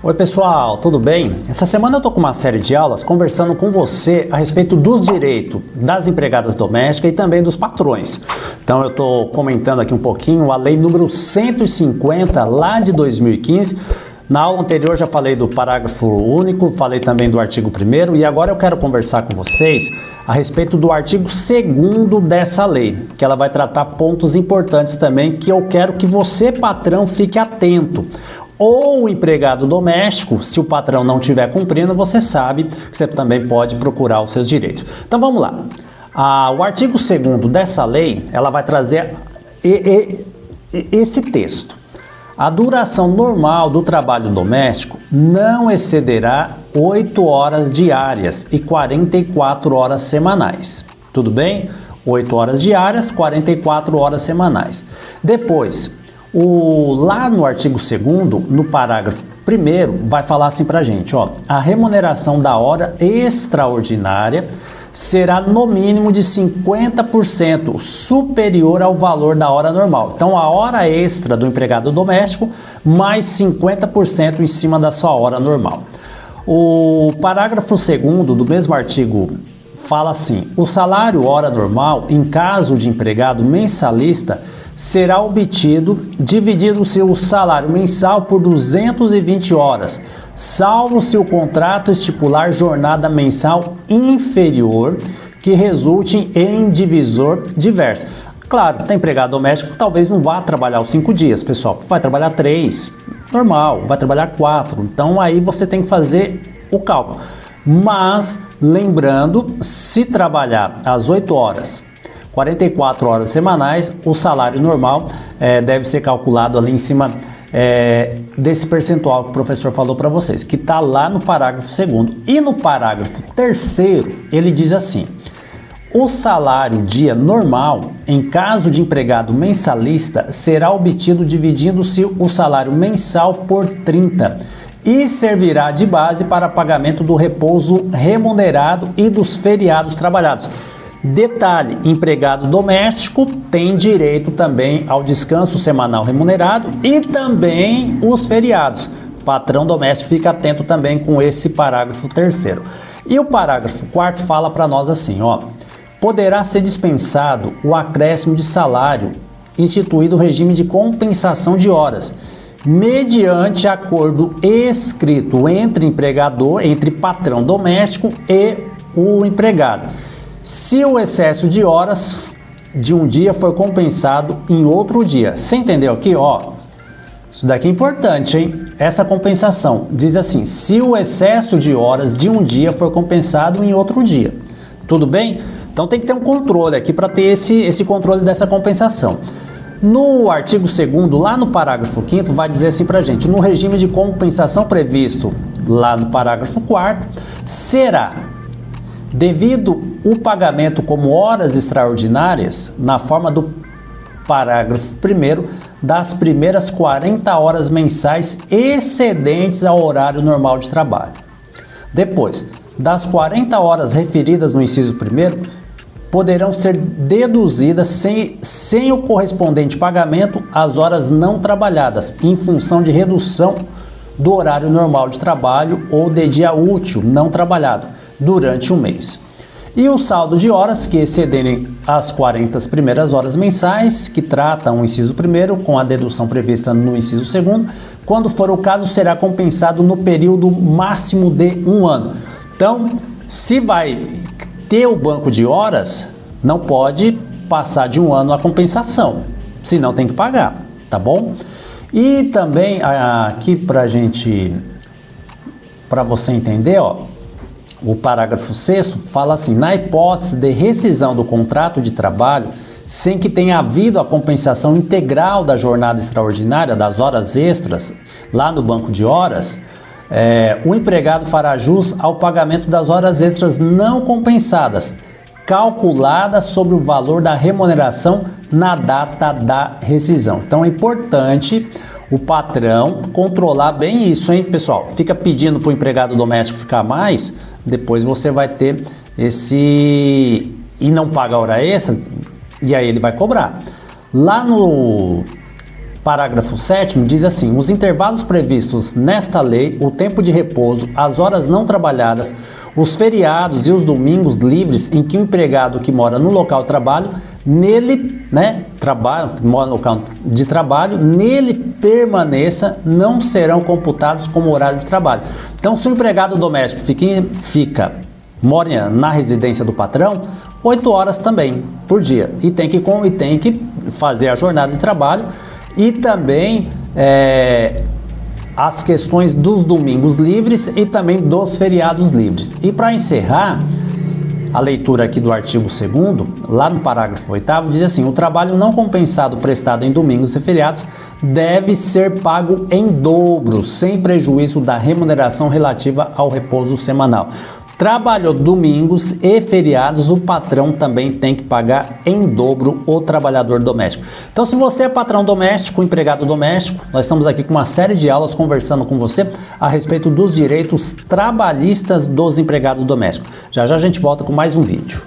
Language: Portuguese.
Oi pessoal, tudo bem? Essa semana eu tô com uma série de aulas conversando com você a respeito dos direitos das empregadas domésticas e também dos patrões. Então eu tô comentando aqui um pouquinho a lei número 150 lá de 2015. Na aula anterior já falei do parágrafo único, falei também do artigo 1º e agora eu quero conversar com vocês a respeito do artigo 2º dessa lei, que ela vai tratar pontos importantes também que eu quero que você, patrão, fique atento. Ou o empregado doméstico, se o patrão não estiver cumprindo, você sabe que você também pode procurar os seus direitos. Então vamos lá. O artigo 2º dessa lei, ela vai trazer esse texto. A duração normal do trabalho doméstico não excederá 8 horas diárias e 44 horas semanais. Tudo bem? 8 horas diárias, 44 horas semanais. Depois, lá no artigo 2º, no parágrafo 1º, vai falar assim pra gente, ó, a remuneração da hora extraordinária será no mínimo de 50% superior ao valor da hora normal. Então, a hora extra do empregado doméstico, mais 50% em cima da sua hora normal. O parágrafo 2º do mesmo artigo fala assim, o salário hora normal, em caso de empregado mensalista, será obtido dividindo o seu salário mensal por 220 horas, salvo se o contrato estipular jornada mensal inferior que resulte em divisor diverso. Claro, tem empregado doméstico, talvez não vá trabalhar os 5 dias, pessoal. Vai trabalhar 3, normal, vai trabalhar 4. Então aí você tem que fazer o cálculo. Mas, lembrando, se trabalhar às 8 horas, 44 horas semanais, o salário normal deve ser calculado ali em cima desse percentual que o professor falou para vocês, que está lá no parágrafo 2º. E no parágrafo 3º, ele diz assim, o salário dia normal, em caso de empregado mensalista, será obtido dividindo-se o salário mensal por 30 e servirá de base para pagamento do repouso remunerado e dos feriados trabalhados. Detalhe, empregado doméstico tem direito também ao descanso semanal remunerado e também os feriados. Patrão doméstico fica atento também com esse parágrafo 3º. E o parágrafo 4º fala para nós assim, ó, poderá ser dispensado o acréscimo de salário, instituído o regime de compensação de horas, mediante acordo escrito entre patrão doméstico e o empregado, se o excesso de horas de um dia for compensado em outro dia. Você entendeu aqui, ó? Isso daqui é importante, hein? Essa compensação diz assim, se o excesso de horas de um dia for compensado em outro dia. Tudo bem? Então tem que ter um controle aqui para ter esse controle dessa compensação. No artigo 2º, lá no parágrafo 5º, vai dizer assim pra gente, no regime de compensação previsto lá no parágrafo 4º, será devido o pagamento como horas extraordinárias, na forma do parágrafo 1º, das primeiras 40 horas mensais excedentes ao horário normal de trabalho. Depois, das 40 horas referidas no inciso 1º, poderão ser deduzidas sem o correspondente pagamento as horas não trabalhadas, em função de redução do horário normal de trabalho ou de dia útil não trabalhado durante um mês. E o saldo de horas que excederem as 40 primeiras horas mensais, que tratam o inciso 1º, com a dedução prevista no inciso 2º, quando for o caso, será compensado no período máximo de 1 ano. Então, se vai ter o banco de horas, não pode passar de 1 ano a compensação, senão tem que pagar, tá bom? E também, aqui para você entender, ó, o parágrafo 6º fala assim, na hipótese de rescisão do contrato de trabalho, sem que tenha havido a compensação integral da jornada extraordinária, das horas extras, lá no banco de horas, o empregado fará jus ao pagamento das horas extras não compensadas, calculadas sobre o valor da remuneração na data da rescisão. Então é importante o patrão controlar bem isso, hein, pessoal? Fica pedindo para o empregado doméstico ficar mais, depois você vai ter e não paga a hora extra, e aí ele vai cobrar. Lá no parágrafo 7º, diz assim: os intervalos previstos nesta lei, o tempo de repouso, as horas não trabalhadas, os feriados e os domingos livres em que o empregado que mora no local de trabalho, mora no local de trabalho, nele permaneça, não serão computados como horário de trabalho. Então, se o empregado doméstico mora na residência do patrão, 8 horas também por dia, e tem que fazer a jornada de trabalho e também as questões dos domingos livres e também dos feriados livres. E para encerrar a leitura aqui do artigo 2º, lá no parágrafo 8º, diz assim: o trabalho não compensado prestado em domingos e feriados deve ser pago em dobro, sem prejuízo da remuneração relativa ao repouso semanal. Trabalhou domingos e feriados, o patrão também tem que pagar em dobro o trabalhador doméstico. Então, se você é patrão doméstico, empregado doméstico, nós estamos aqui com uma série de aulas conversando com você a respeito dos direitos trabalhistas dos empregados domésticos. Já já a gente volta com mais um vídeo.